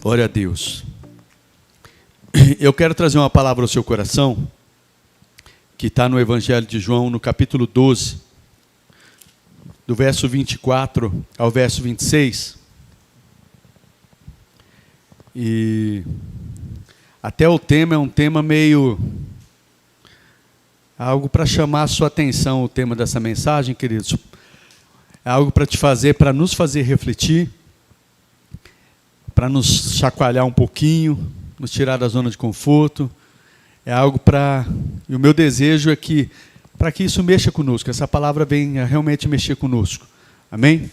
Glória a Deus. Eu quero trazer uma palavra ao seu coração, que está no Evangelho de João, no capítulo 12, do verso 24 ao verso 26. E até o tema é um tema meio... algo para chamar a sua atenção, o tema dessa mensagem, queridos. É algo para nos fazer refletir, para nos chacoalhar um pouquinho, nos tirar da zona de conforto. É algo para... E o meu desejo é que, para que isso mexa conosco, essa palavra venha realmente mexer conosco. Amém?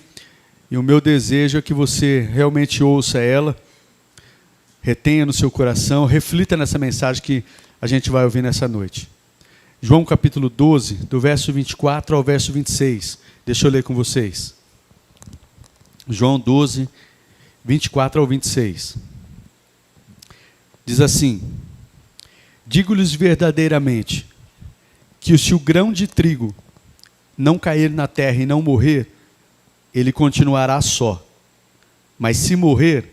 E o meu desejo é que você realmente ouça ela, retenha no seu coração, reflita nessa mensagem que a gente vai ouvir nessa noite. João capítulo 12, do verso 24 ao verso 26. Deixa eu ler com vocês. João 12, 24 ao 26. Diz assim: digo-lhes verdadeiramente, que se o grão de trigo não cair na terra e não morrer, ele continuará só. Mas se morrer,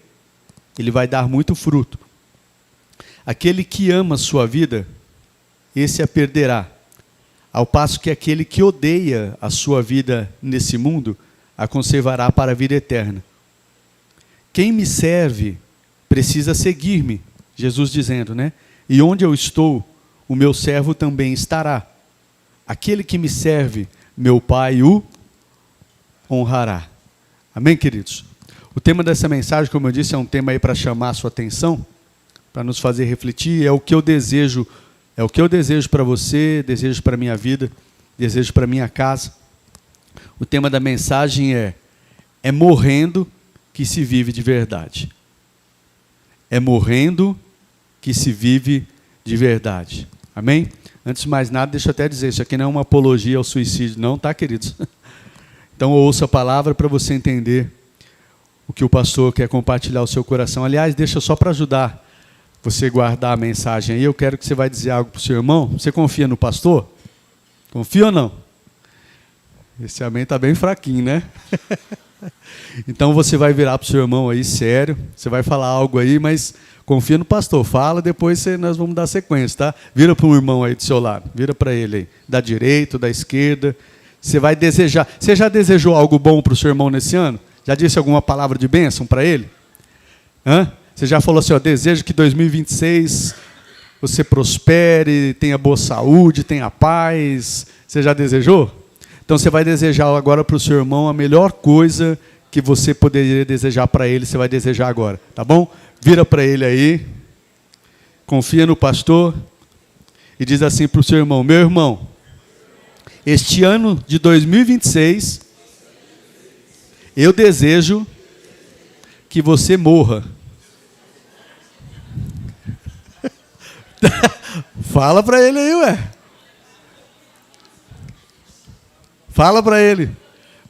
ele vai dar muito fruto. Aquele que ama a sua vida, esse a perderá. Ao passo que aquele que odeia a sua vida nesse mundo, a conservará para a vida eterna. Quem me serve precisa seguir-me, Jesus dizendo, né? E onde eu estou, o meu servo também estará. Aquele que me serve, meu Pai o honrará. Amém, queridos? O tema dessa mensagem, como eu disse, é um tema aí para chamar a sua atenção, para nos fazer refletir. É o que eu desejo para você, desejo para a minha vida, desejo para a minha casa. O tema da mensagem é morrendo que se vive de verdade. É morrendo que se vive de verdade. Amém? Antes de mais nada, deixa eu até dizer, isso aqui não é uma apologia ao suicídio, não, tá, queridos? Então ouça a palavra para você entender o que o pastor quer compartilhar ao seu coração. Aliás, deixa só para ajudar você guardar a mensagem aí, eu quero que você vai dizer algo para o seu irmão. Você confia no pastor? Confia ou não? Esse amém está bem fraquinho, né? Então você vai virar para o seu irmão aí, sério, você vai falar algo aí, mas confia no pastor, fala, depois nós vamos dar sequência, tá? Vira para um irmão aí do seu lado, vira para ele aí, da direita, da esquerda. Você vai desejar. Você já desejou algo bom para o seu irmão nesse ano? Já disse alguma palavra de bênção para ele? Hã? Você já falou assim, ó, desejo que 2026 você prospere, tenha boa saúde, tenha paz. Você já desejou? Então você vai desejar agora para o seu irmão a melhor coisa que você poderia desejar para ele, você vai desejar agora, tá bom? Vira para ele aí, confia no pastor e diz assim para o seu irmão: meu irmão, este ano de 2026, eu desejo que você morra. Fala para ele aí, ué. Fala para ele.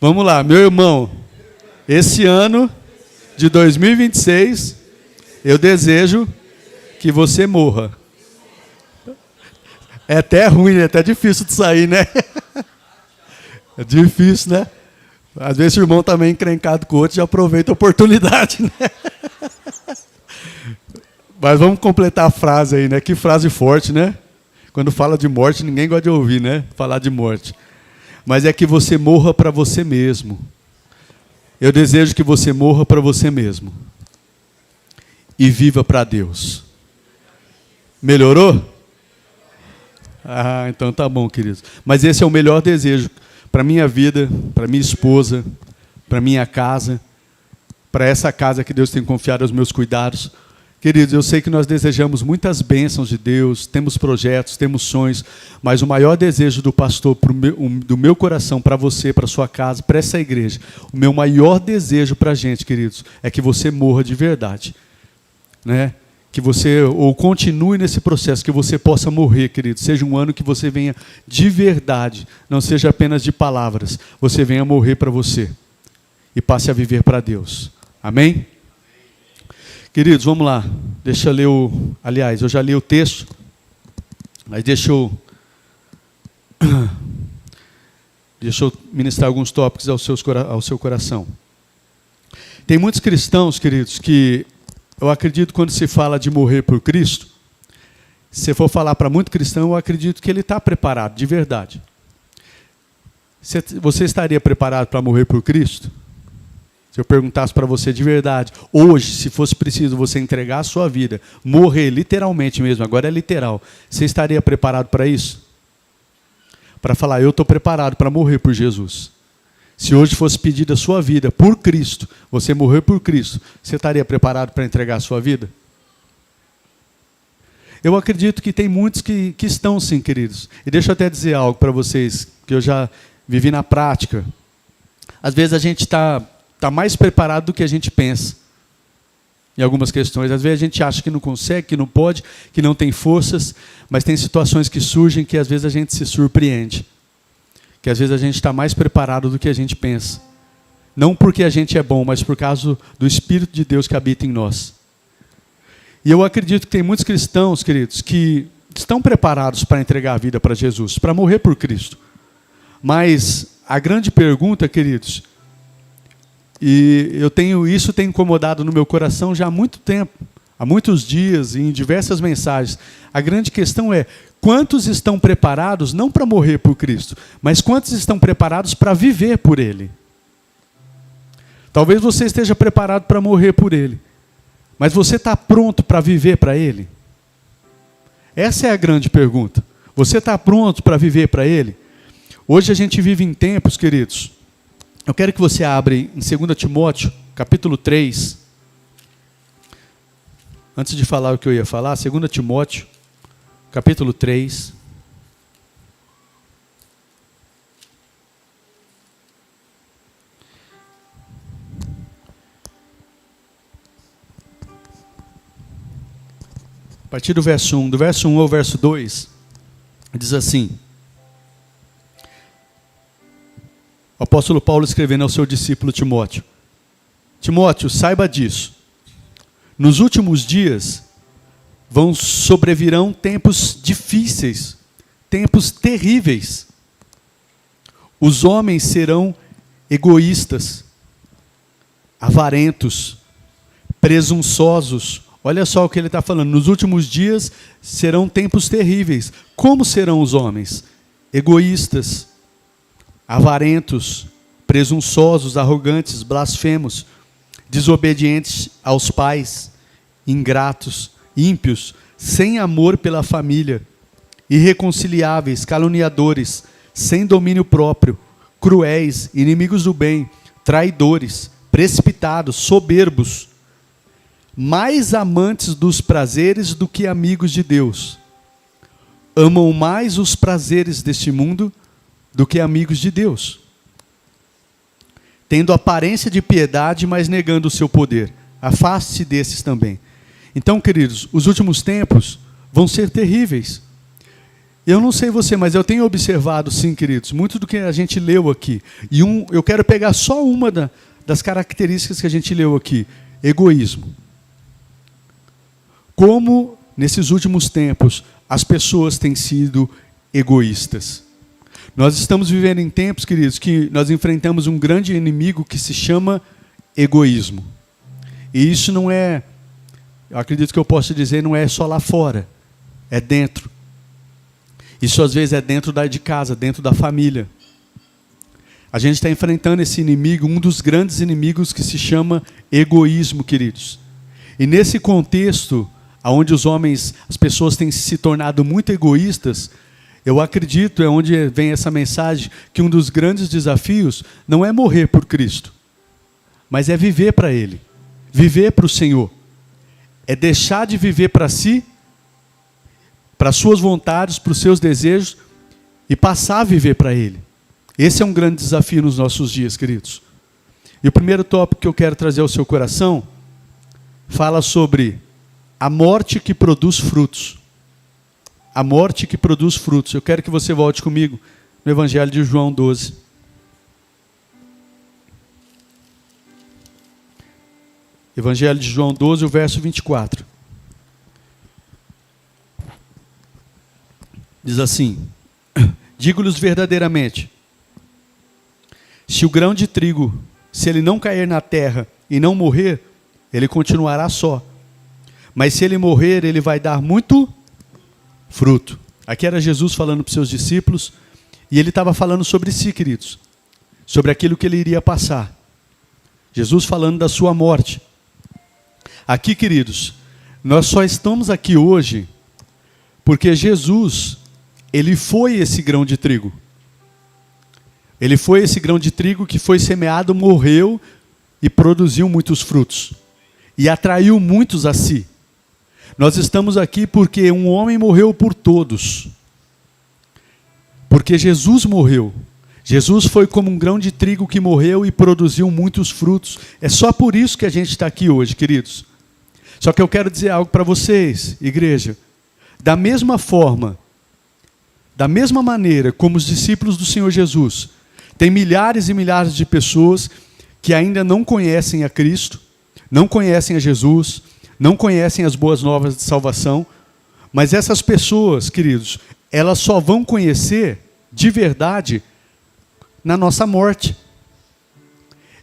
Vamos lá, meu irmão. Esse ano de 2026, eu desejo que você morra. É até ruim, é até difícil de sair, né? É difícil, né? Às vezes o irmão está meio encrencado com o outro e já aproveita a oportunidade, né? Mas vamos completar a frase aí, né? Que frase forte, né? Quando fala de morte, ninguém gosta de ouvir, né? Falar de morte. Mas é que você morra para você mesmo. Eu desejo que você morra para você mesmo. E viva para Deus. Melhorou? Ah, então tá bom, queridos. Mas esse é o melhor desejo para minha vida, para minha esposa, para minha casa, para essa casa que Deus tem confiado aos meus cuidados. Queridos, eu sei que nós desejamos muitas bênçãos de Deus, temos projetos, temos sonhos, mas o maior desejo do pastor, do meu coração, para você, para sua casa, para essa igreja, o meu maior desejo para a gente, queridos, é que você morra de verdade. Né? Que você, ou continue nesse processo, que você possa morrer, queridos. Seja um ano que você venha de verdade, não seja apenas de palavras, você venha morrer para você e passe a viver para Deus. Amém? Queridos, vamos lá. Deixa eu ler aliás, eu já li o texto, mas deixa eu ministrar alguns tópicos ao seu coração. Tem muitos cristãos, queridos, que eu acredito que quando se fala de morrer por Cristo, se você for falar para muito cristão, eu acredito que ele está preparado, de verdade. Você estaria preparado para morrer por Cristo? Se eu perguntasse para você de verdade, hoje, se fosse preciso você entregar a sua vida, morrer literalmente mesmo, agora é literal, você estaria preparado para isso? Para falar, eu estou preparado para morrer por Jesus. Se hoje fosse pedida a sua vida por Cristo, você morrer por Cristo, você estaria preparado para entregar a sua vida? Eu acredito que tem muitos que estão sim, queridos. E deixa eu até dizer algo para vocês, que eu já vivi na prática. Às vezes a gente está mais preparado do que a gente pensa em algumas questões. Às vezes a gente acha que não consegue, que não pode, que não tem forças, mas tem situações que surgem que às vezes a gente se surpreende. Que às vezes a gente está mais preparado do que a gente pensa. Não porque a gente é bom, mas por causa do Espírito de Deus que habita em nós. E eu acredito que tem muitos cristãos, queridos, que estão preparados para entregar a vida para Jesus, para morrer por Cristo. Mas a grande pergunta, queridos, e isso tem incomodado no meu coração já há muito tempo, há muitos dias e em diversas mensagens. A grande questão é, quantos estão preparados não para morrer por Cristo, mas quantos estão preparados para viver por Ele? Talvez você esteja preparado para morrer por Ele, mas você está pronto para viver para Ele? Essa é a grande pergunta. Você está pronto para viver para Ele? Hoje a gente vive em tempos, queridos. Eu quero que você abra em 2 Timóteo, capítulo 3. Antes de falar o que eu ia falar, 2 Timóteo, capítulo 3. A partir do verso 1, do verso 1 ao verso 2, diz assim: o apóstolo Paulo escrevendo ao seu discípulo Timóteo: Timóteo, saiba disso. Nos últimos dias sobrevirão tempos difíceis, tempos terríveis. Os homens serão egoístas, avarentos, presunçosos. Olha só o que ele está falando. Nos últimos dias serão tempos terríveis. Como serão os homens? Egoístas, avarentos, presunçosos, arrogantes, blasfemos, desobedientes aos pais, ingratos, ímpios, sem amor pela família, irreconciliáveis, caluniadores, sem domínio próprio, cruéis, inimigos do bem, traidores, precipitados, soberbos, mais amantes dos prazeres do que amigos de Deus. Amam mais os prazeres deste mundo do que amigos de Deus. Tendo aparência de piedade, mas negando o seu poder. Afaste-se desses também. Então, queridos, os últimos tempos vão ser terríveis. Eu não sei você, mas eu tenho observado, sim, queridos, muito do que a gente leu aqui. E eu quero pegar só uma das características que a gente leu aqui. Egoísmo. Como, nesses últimos tempos, as pessoas têm sido egoístas. Nós estamos vivendo em tempos, queridos, que nós enfrentamos um grande inimigo que se chama egoísmo. E isso não é, eu acredito que eu posso dizer, não é só lá fora, é dentro. Isso às vezes é dentro de casa, dentro da família. A gente está enfrentando esse inimigo, um dos grandes inimigos que se chama egoísmo, queridos. E nesse contexto, onde as pessoas têm se tornado muito egoístas, eu acredito, é onde vem essa mensagem, que um dos grandes desafios não é morrer por Cristo, mas é viver para Ele, viver para o Senhor. É deixar de viver para si, para as suas vontades, para os seus desejos, e passar a viver para Ele. Esse é um grande desafio nos nossos dias, queridos. E o primeiro tópico que eu quero trazer ao seu coração, fala sobre a morte que produz frutos. A morte que produz frutos. Eu quero que você volte comigo no Evangelho de João 12. Evangelho de João 12, o verso 24. Diz assim: digo-lhes verdadeiramente, se o grão de trigo, se ele não cair na terra e não morrer, ele continuará só. Mas se ele morrer, ele vai dar muito fruto. Aqui era Jesus falando para os seus discípulos, e ele estava falando sobre si, queridos, sobre aquilo que ele iria passar. Jesus falando da sua morte. Aqui, queridos, nós só estamos aqui hoje porque Jesus, ele foi esse grão de trigo. Ele foi esse grão de trigo que foi semeado, morreu e produziu muitos frutos. E atraiu muitos a si. Nós estamos aqui porque um homem morreu por todos. Porque Jesus morreu. Jesus foi como um grão de trigo que morreu e produziu muitos frutos. É só por isso que a gente está aqui hoje, queridos. Só que eu quero dizer algo para vocês, igreja. Da mesma forma, da mesma maneira como os discípulos do Senhor Jesus, tem milhares e milhares de pessoas que ainda não conhecem a Cristo, não conhecem a Jesus, não conhecem as boas novas de salvação, mas essas pessoas, queridos, elas só vão conhecer de verdade na nossa morte.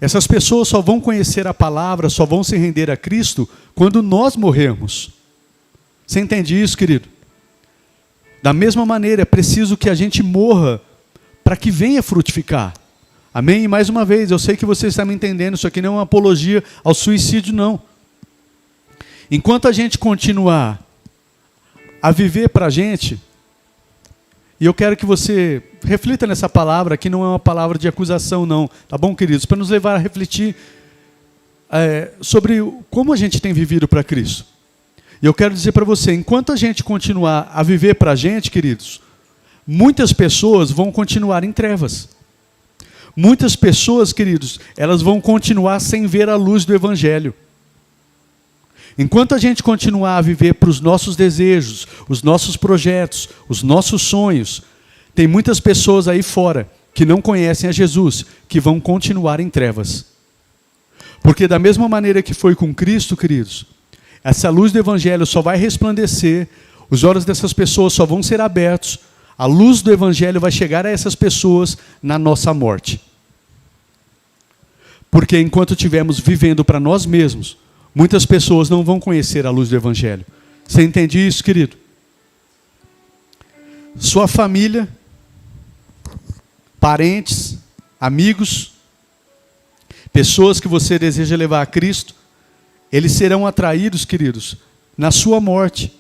Essas pessoas só vão conhecer a palavra, só vão se render a Cristo quando nós morrermos. Você entende isso, querido? Da mesma maneira, é preciso que a gente morra para que venha frutificar. Amém? E mais uma vez, eu sei que você está me entendendo, isso aqui não é uma apologia ao suicídio, não. Enquanto a gente continuar a viver para a gente, e eu quero que você reflita nessa palavra, que não é uma palavra de acusação, não. Tá bom, queridos? Para nos levar a refletir sobre como a gente tem vivido para Cristo. E eu quero dizer para você, enquanto a gente continuar a viver para a gente, queridos, muitas pessoas vão continuar em trevas. Muitas pessoas, queridos, elas vão continuar sem ver a luz do Evangelho. Enquanto a gente continuar a viver para os nossos desejos, os nossos projetos, os nossos sonhos, tem muitas pessoas aí fora que não conhecem a Jesus, que vão continuar em trevas. Porque da mesma maneira que foi com Cristo, queridos, essa luz do Evangelho só vai resplandecer, os olhos dessas pessoas só vão ser abertos, a luz do Evangelho vai chegar a essas pessoas na nossa morte. Porque enquanto estivermos vivendo para nós mesmos, muitas pessoas não vão conhecer a luz do Evangelho. Você entende isso, querido? Sua família, parentes, amigos, pessoas que você deseja levar a Cristo, eles serão atraídos, queridos, na sua morte.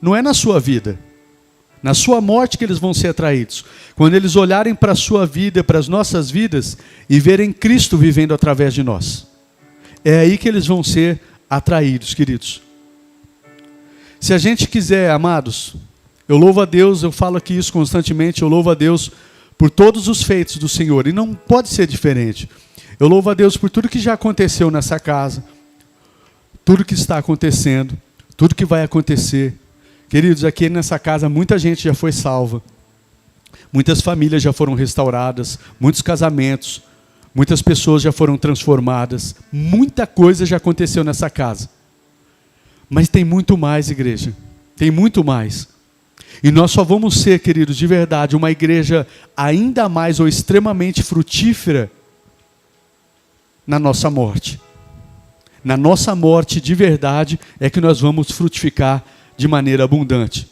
Não é na sua vida. Na sua morte que eles vão ser atraídos. Quando eles olharem para a sua vida, para as nossas vidas, e verem Cristo vivendo através de nós. É aí que eles vão ser atraídos, queridos. Se a gente quiser, amados, eu louvo a Deus, eu falo aqui isso constantemente, eu louvo a Deus por todos os feitos do Senhor, e não pode ser diferente. Eu louvo a Deus por tudo que já aconteceu nessa casa, tudo que está acontecendo, tudo que vai acontecer. Queridos, aqui nessa casa muita gente já foi salva, muitas famílias já foram restauradas, muitos casamentos, muitas pessoas já foram transformadas, muita coisa já aconteceu nessa casa. Mas tem muito mais, igreja, tem muito mais. E nós só vamos ser, queridos, de verdade, uma igreja ainda mais ou extremamente frutífera na nossa morte. Na nossa morte, de verdade, é que nós vamos frutificar de maneira abundante.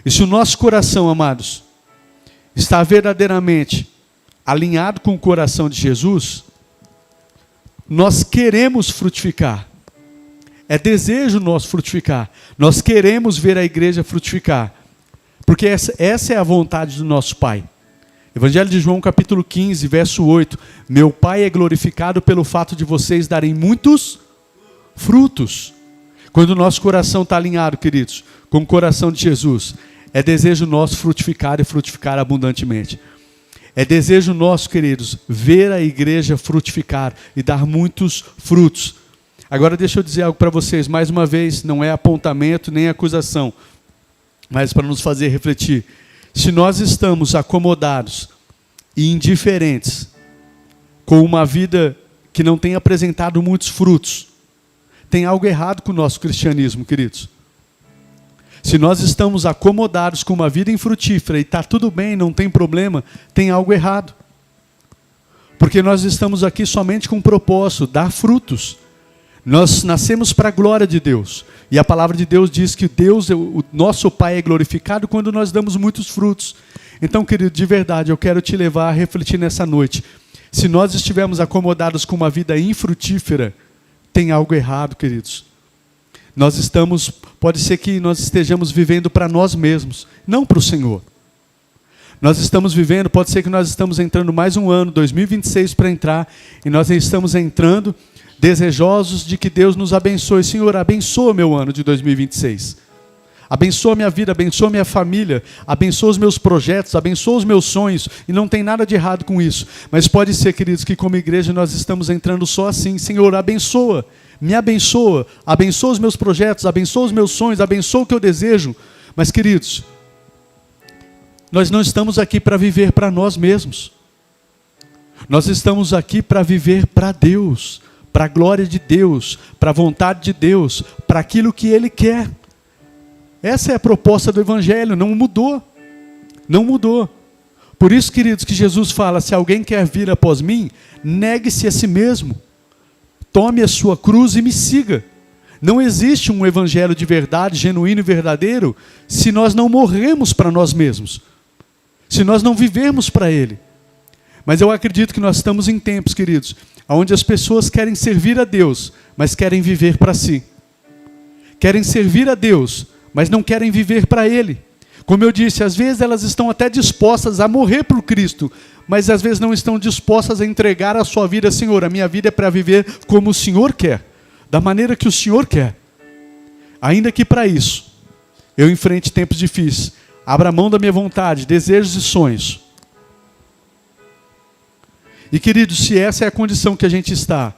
E se o nosso coração, amados, está verdadeiramente alinhado com o coração de Jesus, nós queremos frutificar. É desejo nosso frutificar. Nós queremos ver a igreja frutificar. Porque essa é a vontade do nosso Pai. Evangelho de João, capítulo 15, verso 8. Meu Pai é glorificado pelo fato de vocês darem muitos frutos. Quando o nosso coração está alinhado, queridos, com o coração de Jesus, é desejo nosso frutificar e frutificar abundantemente. É desejo nosso, queridos, ver a igreja frutificar e dar muitos frutos. Agora deixa eu dizer algo para vocês, mais uma vez, não é apontamento nem acusação, mas para nos fazer refletir. Se nós estamos acomodados e indiferentes com uma vida que não tem apresentado muitos frutos, tem algo errado com o nosso cristianismo, queridos. Se nós estamos acomodados com uma vida infrutífera e está tudo bem, não tem problema, tem algo errado. Porque nós estamos aqui somente com um propósito, dar frutos. Nós nascemos para a glória de Deus. E a palavra de Deus diz que Deus, o nosso Pai, é glorificado quando nós damos muitos frutos. Então, querido, de verdade, eu quero te levar a refletir nessa noite. Se nós estivermos acomodados com uma vida infrutífera, tem algo errado, queridos. Pode ser que nós estejamos vivendo para nós mesmos, não para o Senhor. Nós estamos vivendo, pode ser que nós estamos entrando mais um ano, 2026 para entrar, e nós estamos entrando desejosos de que Deus nos abençoe. Senhor, abençoa meu ano de 2026. Abençoa minha vida, abençoa minha família, abençoa os meus projetos, abençoa os meus sonhos, e não tem nada de errado com isso. Mas pode ser, queridos, que como igreja nós estamos entrando só assim. Senhor, abençoa, me abençoa os meus projetos, abençoa os meus sonhos, abençoa o que eu desejo. Mas, queridos, nós não estamos aqui para viver para nós mesmos. Nós estamos aqui para viver para Deus, para a glória de Deus, para a vontade de Deus, para aquilo que Ele quer. Essa é a proposta do Evangelho, não mudou. Não mudou. Por isso, queridos, que Jesus fala, se alguém quer vir após mim, negue-se a si mesmo. Tome a sua cruz e me siga. Não existe um Evangelho de verdade, genuíno e verdadeiro, se nós não morremos para nós mesmos. Se nós não vivermos para Ele. Mas eu acredito que nós estamos em tempos, queridos, onde as pessoas querem servir a Deus, mas querem viver para si. Querem servir a Deus, mas não querem viver para Ele. Como eu disse, às vezes elas estão até dispostas a morrer por Cristo, mas às vezes não estão dispostas a entregar a sua vida. Senhor, a minha vida é para viver como o Senhor quer, da maneira que o Senhor quer. Ainda que para isso, eu enfrente tempos difíceis, abra mão da minha vontade, desejos e sonhos. E queridos, se essa é a condição que a gente está,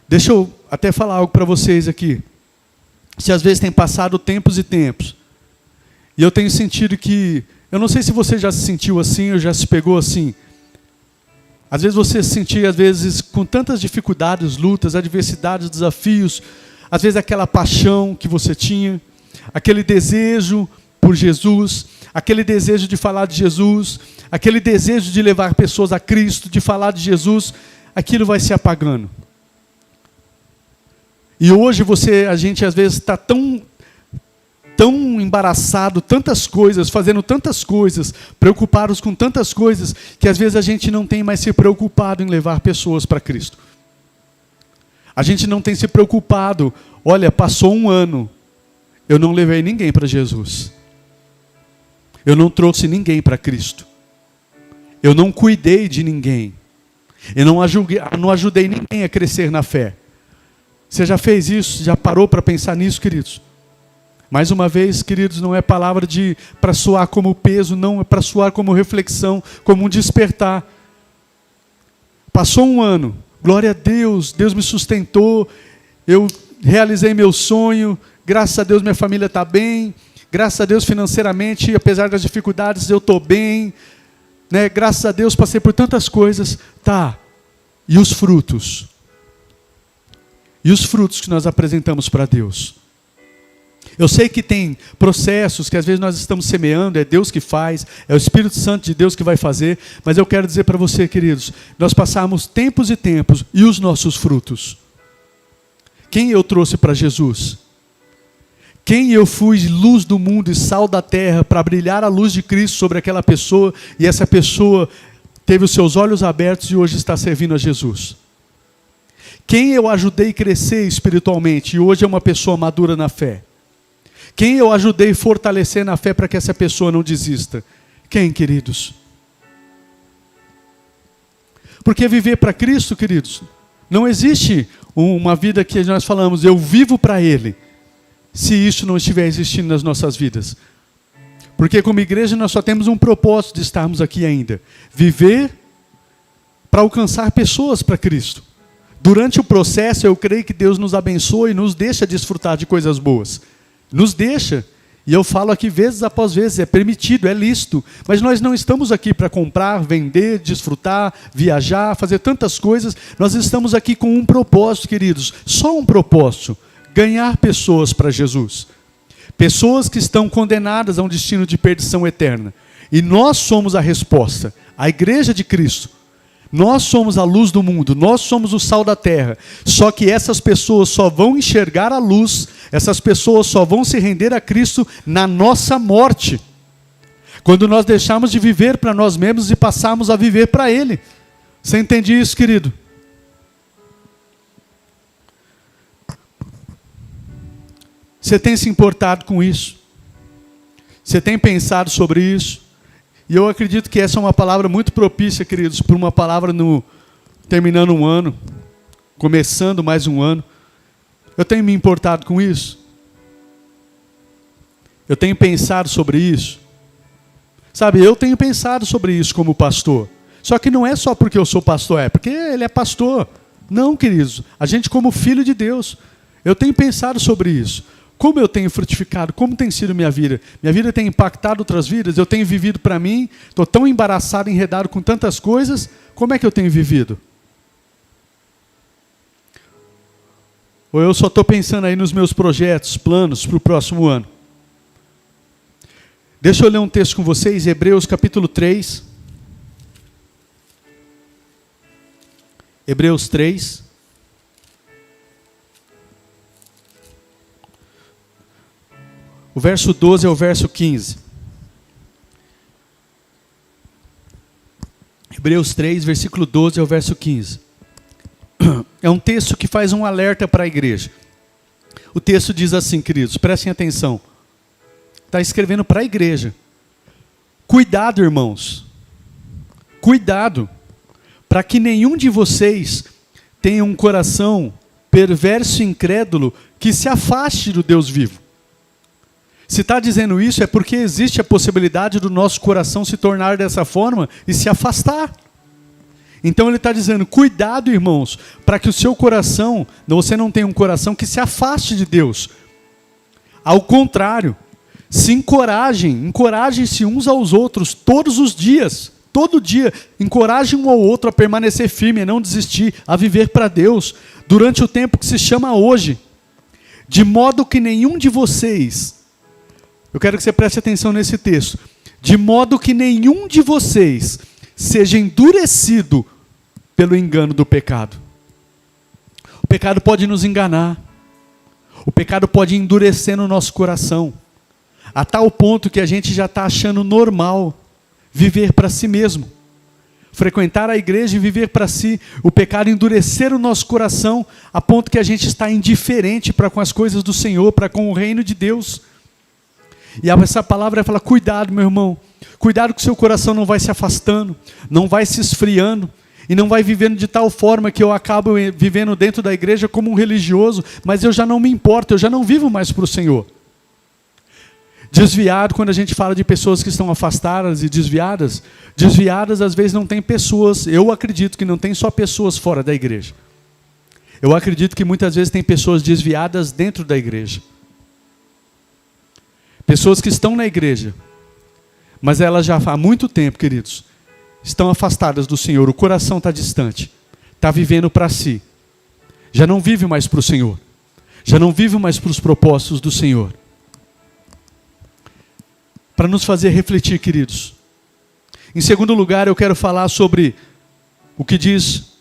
deixa eu até falar algo para vocês aqui. Se às vezes tem passado tempos e tempos, e eu tenho sentido que, eu não sei se você já se sentiu assim, ou já se pegou assim. Às vezes você se sentia, às vezes, com tantas dificuldades, lutas, adversidades, desafios, às vezes aquela paixão que você tinha, aquele desejo por Jesus, aquele desejo de falar de Jesus, aquele desejo de levar pessoas a Cristo, de falar de Jesus, aquilo vai se apagando. E hoje a gente às vezes está tão embaraçado, tantas coisas, fazendo tantas coisas, preocupados com tantas coisas, que às vezes a gente não tem mais se preocupado em levar pessoas para Cristo. A gente não tem se preocupado, olha, passou um ano, eu não levei ninguém para Jesus. Eu não trouxe ninguém para Cristo. Eu não cuidei de ninguém. Eu não ajudei ninguém a crescer na fé. Você já fez isso? Já parou para pensar nisso, queridos? Mais uma vez, queridos, não é palavra para soar como peso, não, é para soar como reflexão, como um despertar. Passou um ano, glória a Deus, Deus me sustentou, eu realizei meu sonho, graças a Deus minha família está bem, graças a Deus financeiramente, apesar das dificuldades, eu estou bem, né? Graças a Deus passei por tantas coisas, tá, e os frutos? E os frutos que nós apresentamos para Deus? Eu sei que tem processos que às vezes nós estamos semeando, é Deus que faz, é o Espírito Santo de Deus que vai fazer, mas eu quero dizer para você, queridos, nós passamos tempos e tempos, e os nossos frutos? Quem eu trouxe para Jesus? Quem eu fui luz do mundo e sal da terra para brilhar a luz de Cristo sobre aquela pessoa, e essa pessoa teve os seus olhos abertos e hoje está servindo a Jesus? Quem eu ajudei a crescer espiritualmente e hoje é uma pessoa madura na fé? Quem eu ajudei a fortalecer na fé para que essa pessoa não desista? Quem, queridos? Porque viver para Cristo, queridos, não existe uma vida que nós falamos, eu vivo para Ele, se isso não estiver existindo nas nossas vidas. Porque como igreja nós só temos um propósito de estarmos aqui ainda. Viver para alcançar pessoas para Cristo. Durante o processo, eu creio que Deus nos abençoa e nos deixa desfrutar de coisas boas. Nos deixa. E eu falo aqui vezes após vezes, é permitido, é lícito. Mas nós não estamos aqui para comprar, vender, desfrutar, viajar, fazer tantas coisas. Nós estamos aqui com um propósito, queridos. Só um propósito. Ganhar pessoas para Jesus. Pessoas que estão condenadas a um destino de perdição eterna. E nós somos a resposta. A igreja de Cristo. Nós somos a luz do mundo, nós somos o sal da terra. Só que essas pessoas só vão enxergar a luz, essas pessoas só vão se render a Cristo na nossa morte. Quando nós deixarmos de viver para nós mesmos e passarmos a viver para Ele. Você entende isso, querido? Você tem se importado com isso? Você tem pensado sobre isso? E eu acredito que essa é uma palavra muito propícia, queridos, para uma palavra terminando um ano, começando mais um ano. Eu tenho me importado com isso? Eu tenho pensado sobre isso? Sabe, eu tenho pensado sobre isso como pastor. Só que não é só porque eu sou pastor, é porque ele é pastor. Não, queridos, a gente como filho de Deus. Eu tenho pensado sobre isso. Como eu tenho frutificado, como tem sido minha vida? Minha vida tem impactado outras vidas, eu tenho vivido para mim, estou tão embaraçado, enredado com tantas coisas, como é que eu tenho vivido? Ou eu só estou pensando aí nos meus projetos, planos para o próximo ano? Deixa eu ler um texto com vocês, Hebreus capítulo 3. Hebreus 3. O verso 12 ao verso 15. Hebreus 3, versículo 12 ao verso 15. É um texto que faz um alerta para a igreja. O texto diz assim, queridos, prestem atenção. Está escrevendo para a igreja. Cuidado, irmãos. Cuidado, para que nenhum de vocês tenha um coração perverso e incrédulo que se afaste do Deus vivo. Se está dizendo isso é porque existe a possibilidade do nosso coração se tornar dessa forma e se afastar. Então ele está dizendo, cuidado, irmãos, para que o seu coração, você não tenha um coração que se afaste de Deus. Ao contrário, se encorajem-se uns aos outros todos os dias. Todo dia, encorajem um ao outro a permanecer firme, a não desistir, a viver para Deus, durante o tempo que se chama hoje. De modo que nenhum de vocês... Eu quero que você preste atenção nesse texto. De modo que nenhum de vocês seja endurecido pelo engano do pecado. O pecado pode nos enganar. O pecado pode endurecer no nosso coração. A tal ponto que a gente já está achando normal viver para si mesmo. Frequentar a igreja e viver para si. O pecado endurecer o nosso coração a ponto que a gente está indiferente para com as coisas do Senhor, para com o reino de Deus. E essa palavra fala, cuidado, meu irmão. Cuidado que o seu coração não vai se afastando, não vai se esfriando, e não vai vivendo de tal forma que eu acabo vivendo dentro da igreja como um religioso, mas eu já não me importo, eu já não vivo mais para o Senhor. Desviado, quando a gente fala de pessoas que estão afastadas e desviadas às vezes não tem pessoas, eu acredito que não tem só pessoas fora da igreja. Eu acredito que muitas vezes tem pessoas desviadas dentro da igreja. Pessoas que estão na igreja, mas elas já há muito tempo, queridos, estão afastadas do Senhor, o coração está distante, está vivendo para si, já não vive mais para o Senhor, já não vive mais para os propósitos do Senhor. Para nos fazer refletir, queridos. Em segundo lugar, eu quero falar sobre o que diz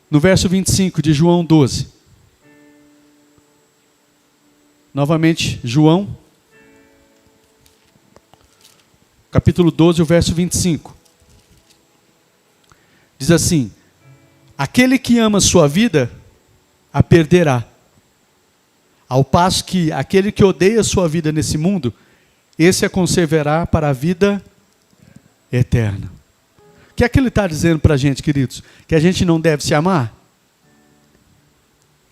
no verso 25 de João 12. Novamente, João capítulo 12, o verso 25. Diz assim, aquele que ama sua vida, a perderá. Ao passo que aquele que odeia sua vida nesse mundo, esse a conservará para a vida eterna. O que é que ele está dizendo para a gente, queridos? Que a gente não deve se amar?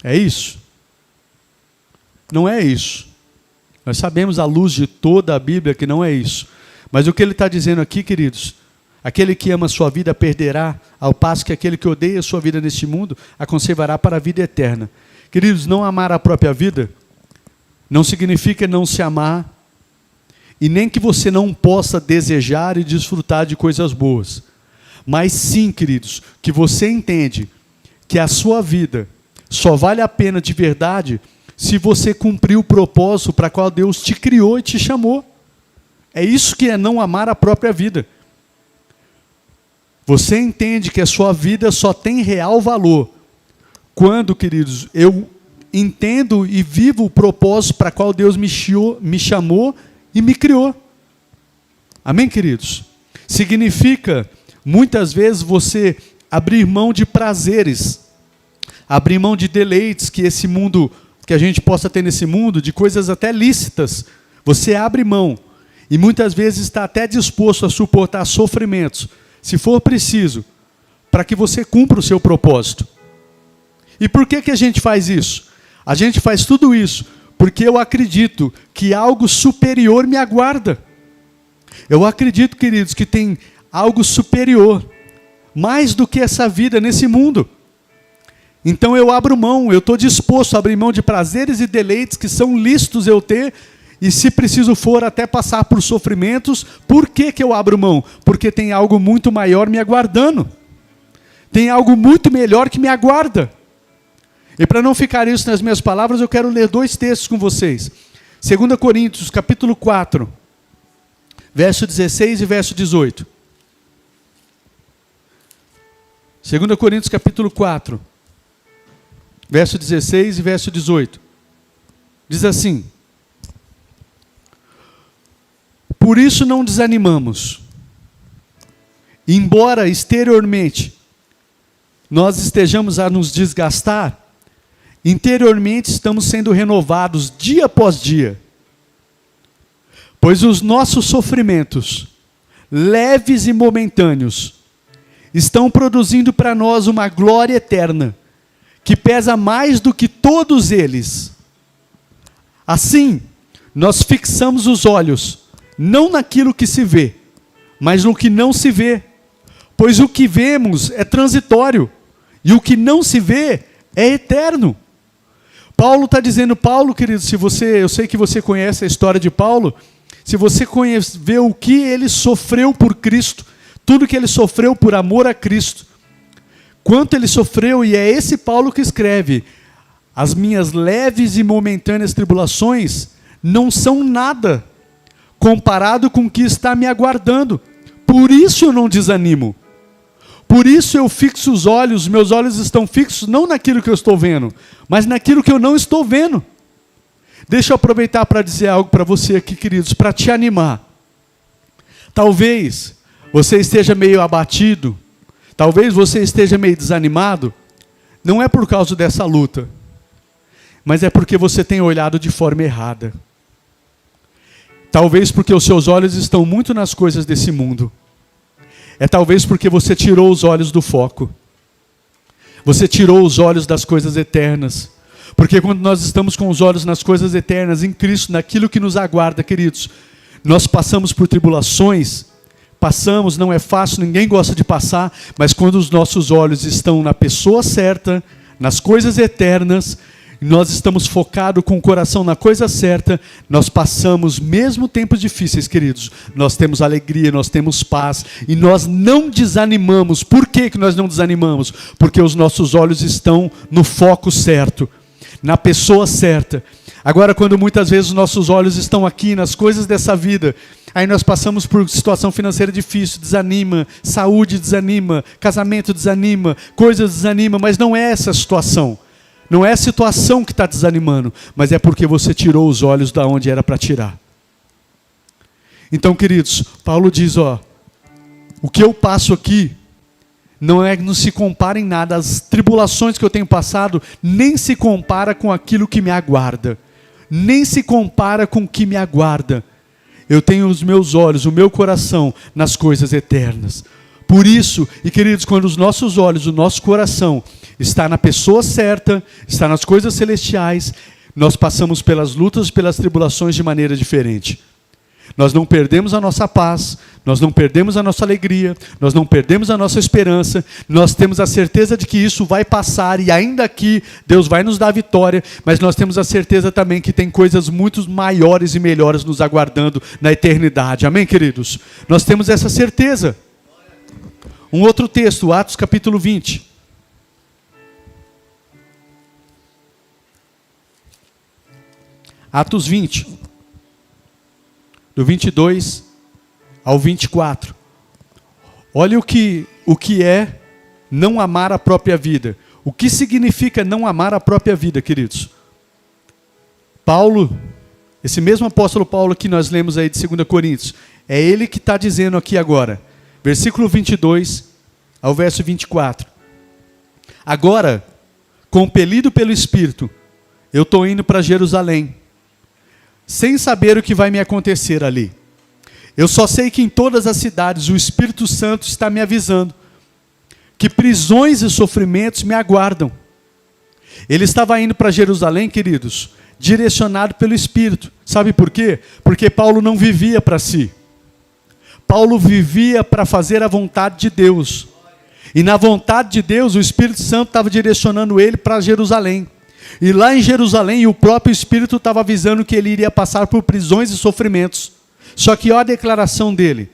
É isso? Não é isso. Nós sabemos à luz de toda a Bíblia que não é isso. Mas o que ele está dizendo aqui, queridos, aquele que ama a sua vida perderá, ao passo que aquele que odeia a sua vida neste mundo, a conservará para a vida eterna. Queridos, não amar a própria vida não significa não se amar, e nem que você não possa desejar e desfrutar de coisas boas. Mas sim, queridos, que você entende que a sua vida só vale a pena de verdade se você cumprir o propósito para qual Deus te criou e te chamou. É isso que é não amar a própria vida. Você entende que a sua vida só tem real valor quando, queridos, eu entendo e vivo o propósito para qual Deus me chamou e me criou. Amém, queridos? Significa, muitas vezes, você abrir mão de prazeres, abrir mão de deleites que esse mundo, que a gente possa ter nesse mundo, de coisas até lícitas. Você abre mão e muitas vezes está até disposto a suportar sofrimentos, se for preciso, para que você cumpra o seu propósito. E por que a gente faz isso? A gente faz tudo isso porque eu acredito que algo superior me aguarda. Eu acredito, queridos, que tem algo superior, mais do que essa vida nesse mundo. Então eu abro mão, eu estou disposto a abrir mão de prazeres e deleites que são lícitos eu ter, e se preciso for até passar por sofrimentos. Por que eu abro mão? Porque tem algo muito maior me aguardando. Tem algo muito melhor que me aguarda. E para não ficar isso nas minhas palavras, eu quero ler 2 textos com vocês. 2 Coríntios, capítulo 4, verso 16 e verso 18. 2 Coríntios, capítulo 4, verso 16 e verso 18. Diz assim: por isso não desanimamos, embora exteriormente nós estejamos a nos desgastar, interiormente estamos sendo renovados dia após dia. Pois os nossos sofrimentos, leves e momentâneos, estão produzindo para nós uma glória eterna, que pesa mais do que todos eles. Assim, nós fixamos os olhos, não naquilo que se vê, mas no que não se vê. Pois o que vemos é transitório, e o que não se vê é eterno. Paulo está dizendo, Paulo, querido, eu sei que você conhece a história de Paulo, se você vê o que ele sofreu por Cristo, tudo que ele sofreu por amor a Cristo, quanto ele sofreu, e é esse Paulo que escreve, as minhas leves e momentâneas tribulações não são nada, comparado com o que está me aguardando. Por isso eu não desanimo. Por isso eu fixo os olhos, meus olhos estão fixos não naquilo que eu estou vendo, mas naquilo que eu não estou vendo. Deixa eu aproveitar para dizer algo para você aqui, queridos, para te animar. Talvez você esteja meio abatido, talvez você esteja meio desanimado, não é por causa dessa luta, mas é porque você tem olhado de forma errada. Talvez porque os seus olhos estão muito nas coisas desse mundo. É talvez porque você tirou os olhos do foco. Você tirou os olhos das coisas eternas. Porque quando nós estamos com os olhos nas coisas eternas, em Cristo, naquilo que nos aguarda, queridos, nós passamos por tribulações, não é fácil, ninguém gosta de passar, mas quando os nossos olhos estão na pessoa certa, nas coisas eternas, nós estamos focados com o coração na coisa certa, nós passamos mesmo tempos difíceis, queridos, nós temos alegria, nós temos paz, e nós não desanimamos. Por que nós não desanimamos? Porque os nossos olhos estão no foco certo, na pessoa certa. Agora, quando muitas vezes os nossos olhos estão aqui nas coisas dessa vida, aí nós passamos por situação financeira difícil, desanima, saúde desanima, casamento desanima, coisas desanima, mas não é essa a situação. Não é a situação que está desanimando, mas é porque você tirou os olhos da onde era para tirar. Então, queridos, Paulo diz, o que eu passo aqui não se compara em nada, as tribulações que eu tenho passado nem se compara com aquilo que me aguarda, nem se compara com o que me aguarda. Eu tenho os meus olhos, o meu coração nas coisas eternas. Por isso, e queridos, quando os nossos olhos, o nosso coração está na pessoa certa, está nas coisas celestiais, nós passamos pelas lutas, pelas tribulações de maneira diferente. Nós não perdemos a nossa paz, nós não perdemos a nossa alegria, nós não perdemos a nossa esperança, nós temos a certeza de que isso vai passar e ainda aqui Deus vai nos dar a vitória, mas nós temos a certeza também que tem coisas muito maiores e melhores nos aguardando na eternidade. Amém, queridos? Nós temos essa certeza. Um outro texto, Atos capítulo 20. Atos 20, do 22 ao 24. Olha o que é não amar a própria vida. O que significa não amar a própria vida, queridos? Paulo, esse mesmo apóstolo Paulo que nós lemos aí de 2 Coríntios, é ele que está dizendo aqui agora, versículo 22 ao verso 24. Agora, compelido pelo Espírito, eu estou indo para Jerusalém, sem saber o que vai me acontecer ali. Eu só sei que em todas as cidades o Espírito Santo está me avisando que prisões e sofrimentos me aguardam. Ele estava indo para Jerusalém, queridos, direcionado pelo Espírito. Sabe por quê? Porque Paulo não vivia para si. Paulo vivia para fazer a vontade de Deus. E na vontade de Deus, o Espírito Santo estava direcionando ele para Jerusalém. E lá em Jerusalém, o próprio Espírito estava avisando que ele iria passar por prisões e sofrimentos. Só que olha a declaração dele.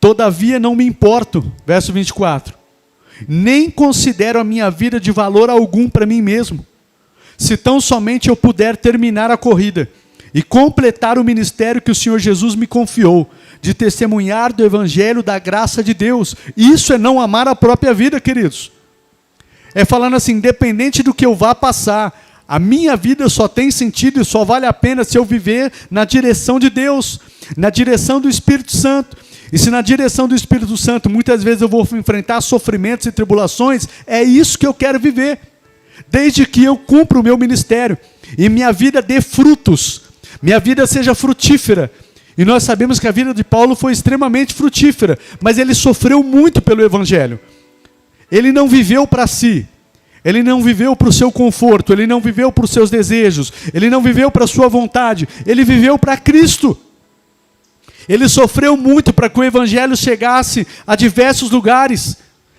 Todavia não me importo, verso 24, nem considero a minha vida de valor algum para mim mesmo, se tão somente eu puder terminar a corrida e completar o ministério que o Senhor Jesus me confiou, de testemunhar do evangelho da graça de Deus. Isso é não amar a própria vida, queridos. É falando assim, independente do que eu vá passar, a minha vida só tem sentido e só vale a pena se eu viver na direção de Deus, na direção do Espírito Santo. E se na direção do Espírito Santo muitas vezes eu vou enfrentar sofrimentos e tribulações, é isso que eu quero viver. Desde que eu cumpra o meu ministério e minha vida dê frutos, minha vida seja frutífera. E nós sabemos que a vida de Paulo foi extremamente frutífera, mas ele sofreu muito pelo Evangelho. Ele não viveu para si. Ele não viveu para o seu conforto, ele não viveu para os seus desejos, ele não viveu para a sua vontade, ele viveu para Cristo. Ele sofreu muito para que o Evangelho chegasse a diversos lugares,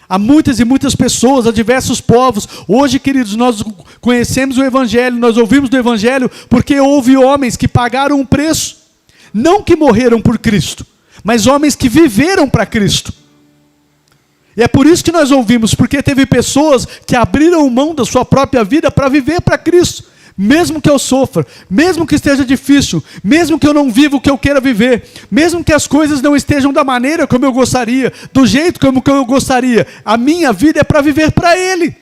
a muitas e muitas pessoas, a diversos povos. Hoje, queridos, nós conhecemos o Evangelho, nós ouvimos do Evangelho, porque houve homens que pagaram um preço, não que morreram por Cristo, mas homens que viveram para Cristo. E é por isso que nós ouvimos, porque teve pessoas que abriram mão da sua própria vida para viver para Cristo. Mesmo que eu sofra, mesmo que esteja difícil, mesmo que eu não viva o que eu queira viver, mesmo que as coisas não estejam da maneira como eu gostaria, do jeito como eu gostaria, a minha vida é para viver para Ele.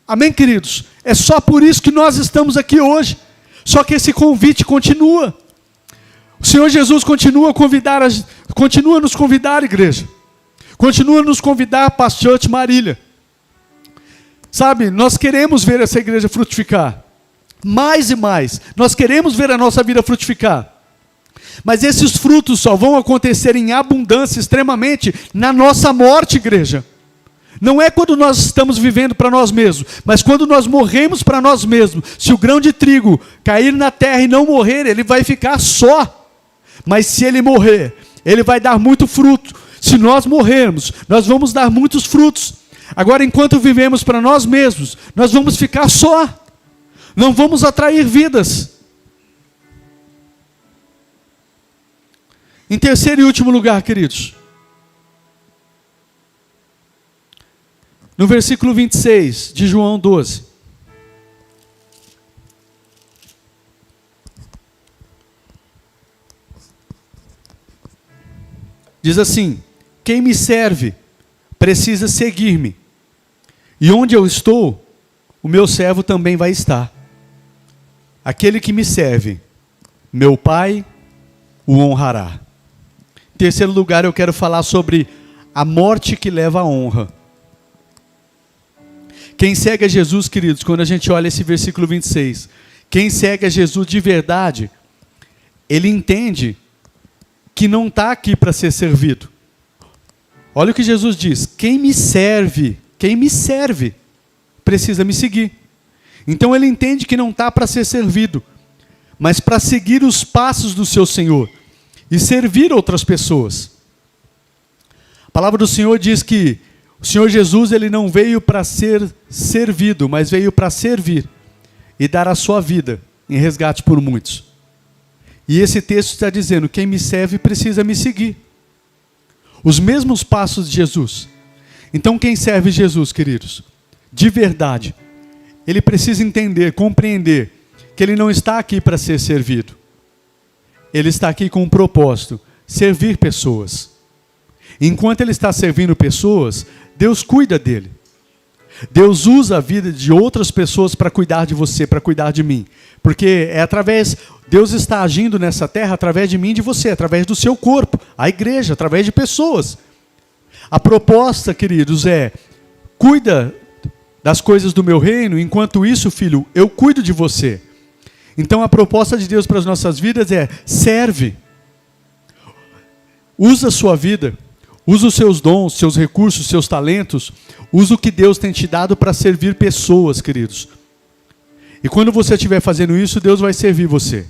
Amém, queridos? É só por isso que nós estamos aqui hoje. Só que esse convite continua. O Senhor Jesus continua a nos convidar, igreja. Continua a nos convidar para a Church Marília. Sabe, nós queremos ver essa igreja frutificar. Mais e mais. Nós queremos ver a nossa vida frutificar. Mas esses frutos só vão acontecer em abundância extremamente na nossa morte, igreja. Não é quando nós estamos vivendo para nós mesmos, mas quando nós morremos para nós mesmos. Se o grão de trigo cair na terra e não morrer, ele vai ficar só. Mas se ele morrer, ele vai dar muito fruto. Se nós morrermos, nós vamos dar muitos frutos. Agora, enquanto vivemos para nós mesmos, nós vamos ficar só. Não vamos atrair vidas. Em terceiro e último lugar, queridos. No versículo 26 de João 12. Diz assim: quem me serve precisa seguir-me. E onde eu estou, o meu servo também vai estar. Aquele que me serve, meu Pai o honrará. Em terceiro lugar, eu quero falar sobre a morte que leva à honra. Quem segue a Jesus, queridos, quando a gente olha esse versículo 26, quem segue a Jesus de verdade, ele entende que não está aqui para ser servido. Olha o que Jesus diz: quem me serve, precisa me seguir. Então ele entende que não está para ser servido, mas para seguir os passos do seu Senhor e servir outras pessoas. A palavra do Senhor diz que o Senhor Jesus, ele não veio para ser servido, mas veio para servir e dar a sua vida em resgate por muitos. E esse texto está dizendo: quem me serve precisa me seguir. Os mesmos passos de Jesus. Então quem serve Jesus, queridos, de verdade, ele precisa entender, compreender que ele não está aqui para ser servido. ele está aqui com um propósito: servir pessoas. Enquanto ele está servindo pessoas, Deus cuida dele. Deus usa a vida de outras pessoas para cuidar de você, para cuidar de mim. Porque Deus está agindo nessa terra através de mim e de você, através do seu corpo, a igreja, através de pessoas. A proposta, queridos, é: cuida das coisas do meu reino, enquanto isso, filho, eu cuido de você. Então a proposta de Deus para as nossas vidas é: serve. Usa a sua vida, usa os seus dons, seus recursos, seus talentos, usa o que Deus tem te dado para servir pessoas, queridos. E quando você estiver fazendo isso, Deus vai servir você.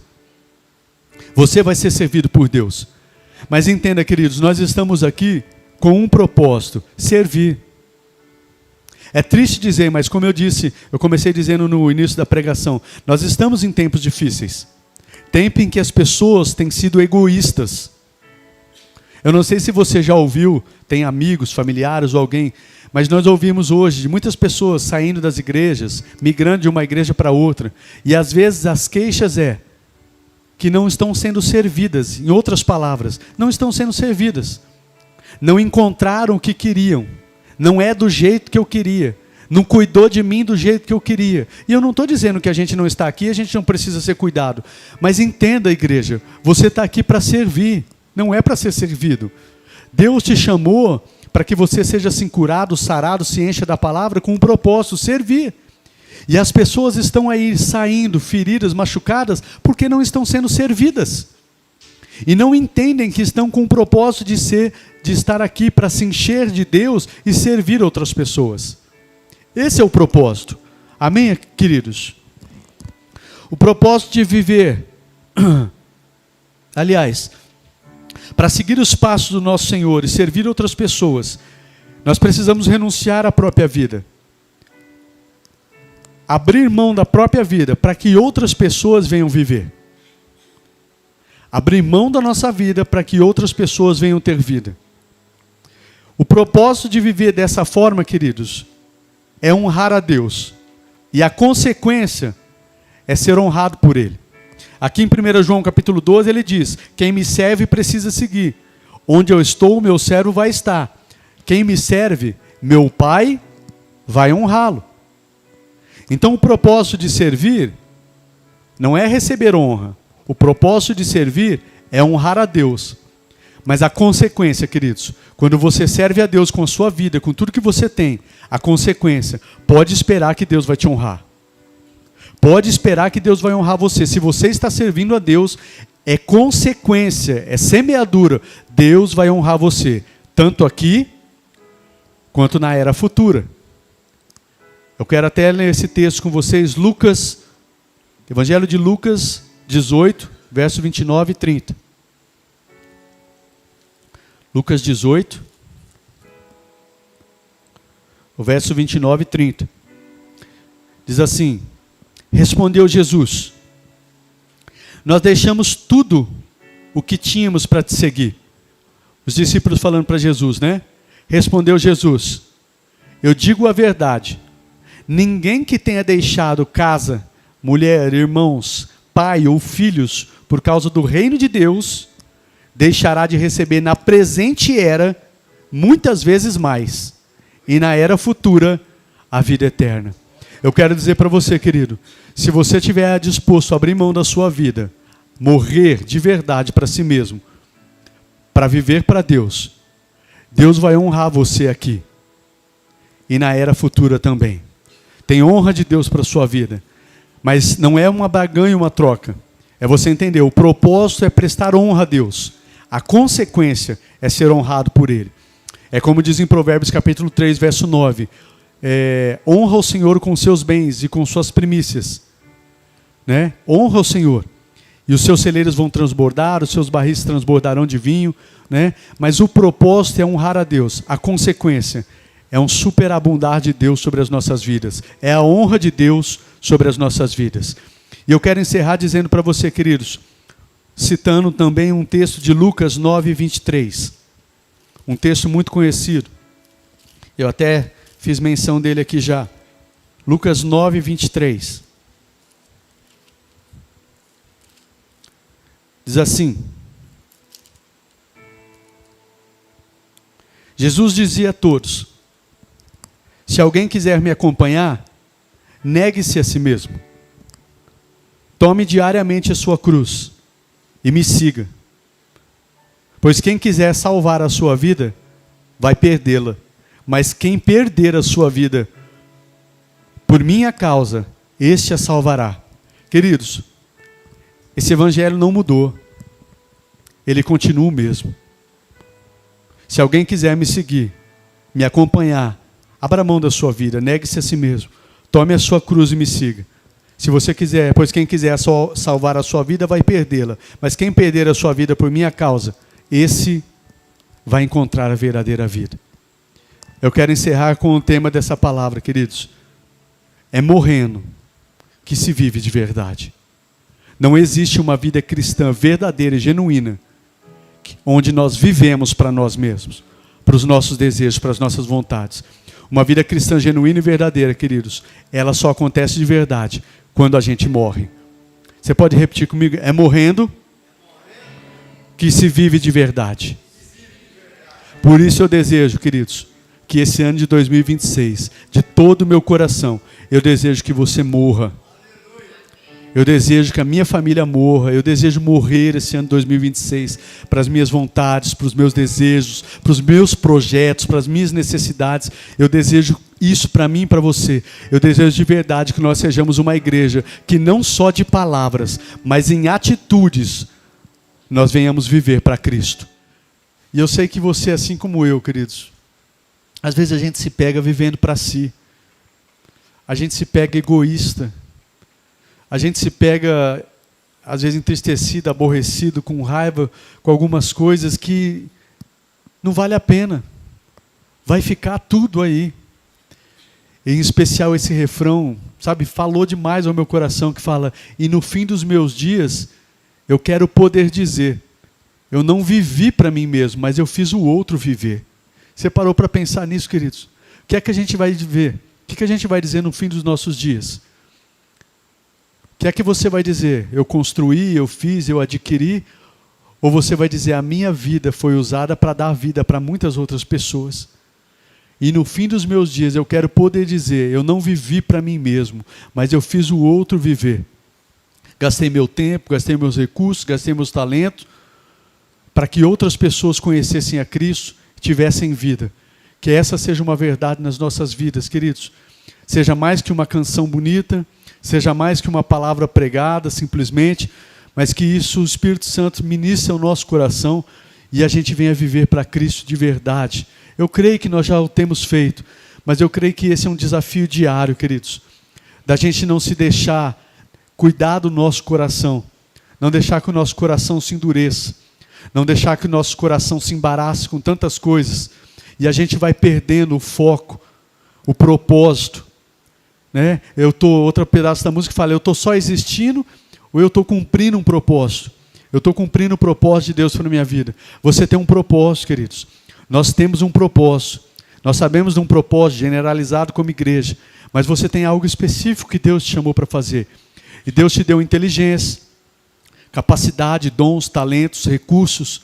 Você vai ser servido por Deus. Mas entenda, queridos, nós estamos aqui com um propósito: servir. É triste dizer, mas como eu comecei dizendo no início da pregação, nós estamos em tempos difíceis. Tempo em que as pessoas têm sido egoístas. Eu não sei se você já ouviu, tem amigos, familiares ou alguém, mas nós ouvimos hoje de muitas pessoas saindo das igrejas, migrando de uma igreja para outra, e às vezes as queixas que não estão sendo servidas. Em outras palavras, não estão sendo servidas. Não encontraram o que queriam. Não é do jeito que eu queria. Não cuidou de mim do jeito que eu queria. E eu não estou dizendo que a gente não está aqui, a gente não precisa ser cuidado. Mas entenda, igreja, você está aqui para servir, não é para ser servido. Deus te chamou para que você seja assim curado, sarado, se encha da palavra com um propósito: servir. E as pessoas estão aí saindo feridas, machucadas, porque não estão sendo servidas. E não entendem que estão com o propósito de estar aqui para se encher de Deus e servir outras pessoas. Esse é o propósito. Amém, queridos? O propósito de viver, aliás, para seguir os passos do nosso Senhor e servir outras pessoas, nós precisamos renunciar à própria vida. Abrir mão da própria vida para que outras pessoas venham viver. Abrir mão da nossa vida para que outras pessoas venham ter vida. O propósito de viver dessa forma, queridos, é honrar a Deus. E a consequência é ser honrado por Ele. Aqui em 1 João capítulo 12 ele diz: quem me serve precisa seguir. Onde eu estou, o meu servo vai estar. Quem me serve, meu Pai vai honrá-lo. Então o propósito de servir não é receber honra. O propósito de servir é honrar a Deus. Mas a consequência, queridos, quando você serve a Deus com a sua vida, com tudo que você tem, a consequência, pode esperar que Deus vai te honrar. Pode esperar que Deus vai honrar você. Se você está servindo a Deus, é consequência, é semeadura. Deus vai honrar você, tanto aqui, quanto na era futura. Eu quero até ler esse texto com vocês, Evangelho de Lucas 18, verso 29 e 30. Lucas 18, o verso 29 e 30. Diz assim: respondeu Jesus: nós deixamos tudo o que tínhamos para te seguir. Os discípulos falando para Jesus, né? Respondeu Jesus: eu digo a verdade, ninguém que tenha deixado casa, mulher, irmãos, pai ou filhos, por causa do reino de Deus, deixará de receber na presente era, muitas vezes mais, e na era futura, a vida eterna. Eu quero dizer para você, querido, se você estiver disposto a abrir mão da sua vida, morrer de verdade para si mesmo, para viver para Deus, Deus vai honrar você aqui, e na era futura também. Tem honra de Deus para a sua vida, mas não é uma barganha e uma troca. É você entender, o propósito é prestar honra a Deus. A consequência é ser honrado por Ele. É como diz em Provérbios capítulo 3, verso 9. Honra o Senhor com seus bens e com suas primícias. Né? Honra o Senhor. E os seus celeiros vão transbordar, os seus barris transbordarão de vinho. Né? Mas o propósito é honrar a Deus. A consequência é um superabundar de Deus sobre as nossas vidas. É a honra de Deus sobre as nossas vidas. E eu quero encerrar dizendo para você, queridos, citando também um texto de Lucas 9, 23. Um texto muito conhecido. Eu até fiz menção dele aqui já. Lucas 9, 23. Diz assim: Jesus dizia a todos: se alguém quiser me acompanhar, negue-se a si mesmo. Tome diariamente a sua cruz e me siga. Pois quem quiser salvar a sua vida, vai perdê-la. Mas quem perder a sua vida por minha causa, este a salvará. Queridos, esse evangelho não mudou. Ele continua o mesmo. Se alguém quiser me seguir, me acompanhar, abra mão da sua vida, negue-se a si mesmo. Tome a sua cruz e me siga. Se você quiser, pois quem quiser salvar a sua vida, vai perdê-la. Mas quem perder a sua vida por minha causa, esse vai encontrar a verdadeira vida. Eu quero encerrar com o tema dessa palavra, queridos. É morrendo que se vive de verdade. Não existe uma vida cristã verdadeira e genuína onde nós vivemos para nós mesmos, para os nossos desejos, para as nossas vontades. Uma vida cristã genuína e verdadeira, queridos, ela só acontece de verdade quando a gente morre. Você pode repetir comigo? É morrendo que se vive de verdade. Por isso eu desejo, queridos, que esse ano de 2026, de todo o meu coração, eu desejo que você morra. Eu desejo que a minha família morra. Eu desejo morrer esse ano de 2026 para as minhas vontades, para os meus desejos, para os meus projetos, para as minhas necessidades. Eu desejo isso para mim e para você. Eu desejo de verdade que nós sejamos uma igreja que não só de palavras, mas em atitudes, nós venhamos viver para Cristo. E eu sei que você, assim como eu, queridos, às vezes a gente se pega vivendo para si. A gente se pega egoísta. A gente se pega, às vezes, entristecido, aborrecido, com raiva, com algumas coisas que não vale a pena. Vai ficar tudo aí. Em especial esse refrão, sabe, falou demais ao meu coração, que fala: e no fim dos meus dias, eu quero poder dizer, eu não vivi para mim mesmo, mas eu fiz o outro viver. Você parou para pensar nisso, queridos? O que é que a gente vai ver? O que a gente vai dizer no fim dos nossos dias? O que é que você vai dizer? Eu construí, eu fiz, eu adquiri? Ou você vai dizer, a minha vida foi usada para dar vida para muitas outras pessoas? E no fim dos meus dias eu quero poder dizer, eu não vivi para mim mesmo, mas eu fiz o outro viver. Gastei meu tempo, gastei meus recursos, gastei meus talentos, para que outras pessoas conhecessem a Cristo e tivessem vida. Que essa seja uma verdade nas nossas vidas, queridos. Seja mais que uma canção bonita, seja mais que uma palavra pregada, simplesmente, mas que isso, o Espírito Santo, ministre ao nosso coração e a gente venha viver para Cristo de verdade. Eu creio que nós já o temos feito, mas eu creio que esse é um desafio diário, queridos, da gente não se deixar cuidar do nosso coração, não deixar que o nosso coração se endureça, não deixar que o nosso coração se embarace com tantas coisas, e a gente vai perdendo o foco, o propósito. Né? Outro pedaço da música fala, eu estou só existindo ou eu estou cumprindo um propósito? Eu estou cumprindo o propósito de Deus para a minha vida. Você tem um propósito, queridos. Nós temos um propósito. Nós sabemos de um propósito generalizado como igreja, mas você tem algo específico que Deus te chamou para fazer. E Deus te deu inteligência, capacidade, dons, talentos, recursos.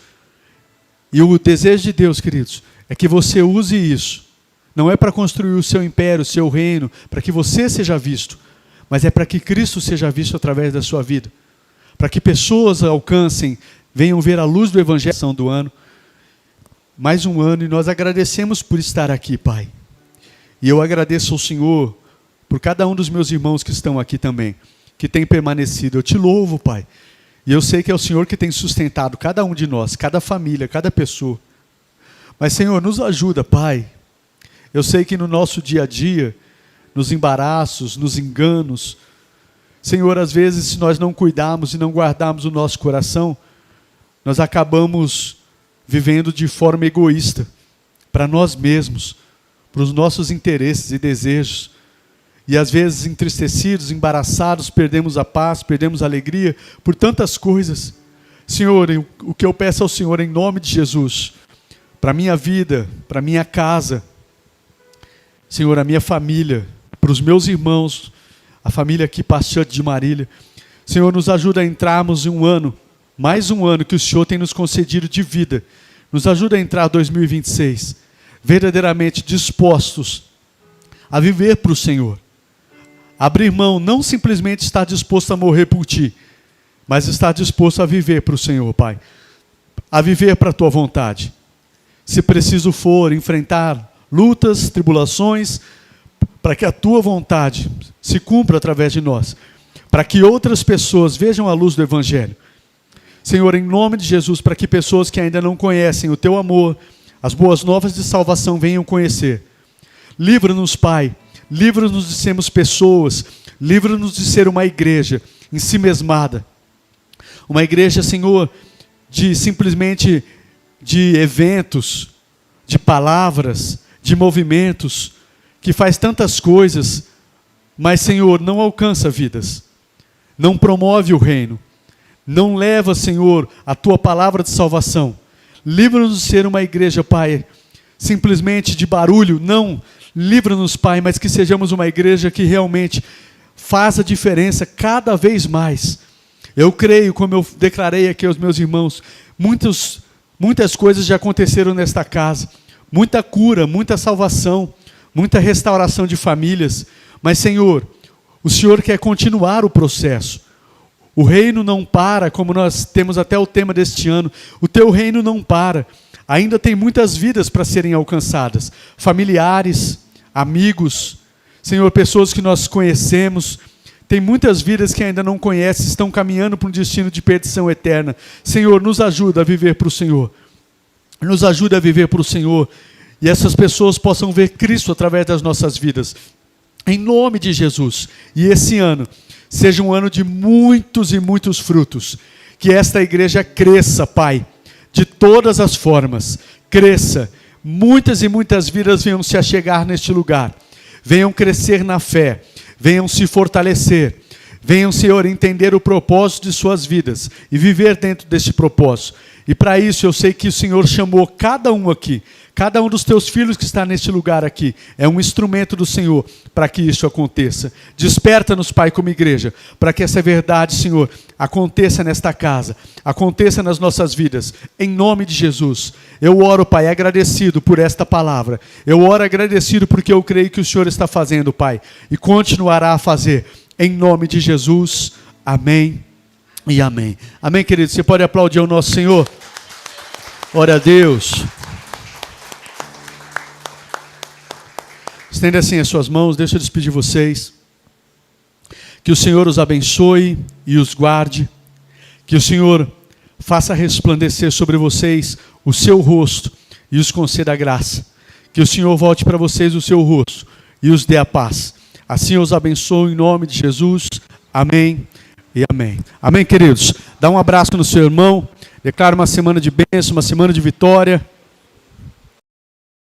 E o desejo de Deus, queridos, é que você use isso. Não é para construir o seu império, o seu reino, para que você seja visto, mas é para que Cristo seja visto através da sua vida. Para que pessoas alcancem, venham ver a luz do Evangelho do ano. Mais um ano e nós agradecemos por estar aqui, Pai. E eu agradeço ao Senhor por cada um dos meus irmãos que estão aqui também, que tem permanecido. Eu te louvo, Pai. E eu sei que é o Senhor que tem sustentado cada um de nós, cada família, cada pessoa. Mas, Senhor, nos ajuda, Pai. Eu sei que no nosso dia a dia, nos embaraços, nos enganos, Senhor, às vezes, se nós não cuidarmos e não guardarmos o nosso coração, nós acabamos vivendo de forma egoísta, para nós mesmos, para os nossos interesses e desejos. E às vezes, entristecidos, embaraçados, perdemos a paz, perdemos a alegria por tantas coisas. Senhor, o que eu peço ao Senhor, em nome de Jesus, para a minha vida, para a minha casa, Senhor, a minha família, para os meus irmãos, a família aqui, Pastiante de Marília. Senhor, nos ajuda a entrarmos em um ano mais um ano que o Senhor tem nos concedido de vida. Nos ajuda a entrar 2026 verdadeiramente dispostos a viver para o Senhor. Abrir mão, não simplesmente estar disposto a morrer por Ti, mas estar disposto a viver para o Senhor, Pai. A viver para a Tua vontade. Se preciso for, enfrentar lutas, tribulações, para que a Tua vontade se cumpra através de nós. Para que outras pessoas vejam a luz do Evangelho. Senhor, em nome de Jesus, para que pessoas que ainda não conhecem o Teu amor, as boas novas de salvação venham conhecer. Livra-nos, Pai. Livra-nos de sermos pessoas. Livra-nos de ser uma igreja ensimesmada. Uma igreja, Senhor, simplesmente de eventos, de palavras, de movimentos, que faz tantas coisas, mas, Senhor, não alcança vidas. Não promove o reino. Não leva, Senhor, a Tua palavra de salvação. Livra-nos de ser uma igreja, Pai, simplesmente de barulho. Não, livra-nos, Pai, mas que sejamos uma igreja que realmente faz a diferença cada vez mais. Eu creio, como eu declarei aqui aos meus irmãos, muitas coisas já aconteceram nesta casa. Muita cura, muita salvação, muita restauração de famílias. Mas, Senhor, o Senhor quer continuar o processo. O reino não para, como nós temos até o tema deste ano. O Teu reino não para. Ainda tem muitas vidas para serem alcançadas. Familiares, amigos, Senhor, pessoas que nós conhecemos. Tem muitas vidas que ainda não conhecem, estão caminhando para um destino de perdição eterna. Senhor, nos ajuda a viver para o Senhor. Nos ajuda a viver para o Senhor. E essas pessoas possam ver Cristo através das nossas vidas. Em nome de Jesus. E esse ano seja um ano de muitos e muitos frutos. Que esta igreja cresça, Pai, de todas as formas. Cresça. Muitas e muitas vidas venham se achegar neste lugar. Venham crescer na fé. Venham se fortalecer. Venham, Senhor, entender o propósito de suas vidas. E viver dentro deste propósito. E para isso eu sei que o Senhor chamou cada um aqui. Cada um dos Teus filhos que está neste lugar aqui é um instrumento do Senhor para que isso aconteça. Desperta-nos, Pai, como igreja, para que essa verdade, Senhor, aconteça nesta casa, aconteça nas nossas vidas, em nome de Jesus. Eu oro, Pai, agradecido por esta palavra. Eu oro agradecido porque eu creio que o Senhor está fazendo, Pai, e continuará a fazer, em nome de Jesus. Amém e amém. Amém, querido? Você pode aplaudir o nosso Senhor? Glória a Deus. Estenda assim as suas mãos, deixa eu despedir vocês. Que o Senhor os abençoe e os guarde. Que o Senhor faça resplandecer sobre vocês o seu rosto e os conceda a graça. Que o Senhor volte para vocês o seu rosto e os dê a paz. Assim eu os abençoo em nome de Jesus. Amém e amém. Amém, queridos? Dá um abraço no seu irmão. Declara uma semana de bênção, uma semana de vitória.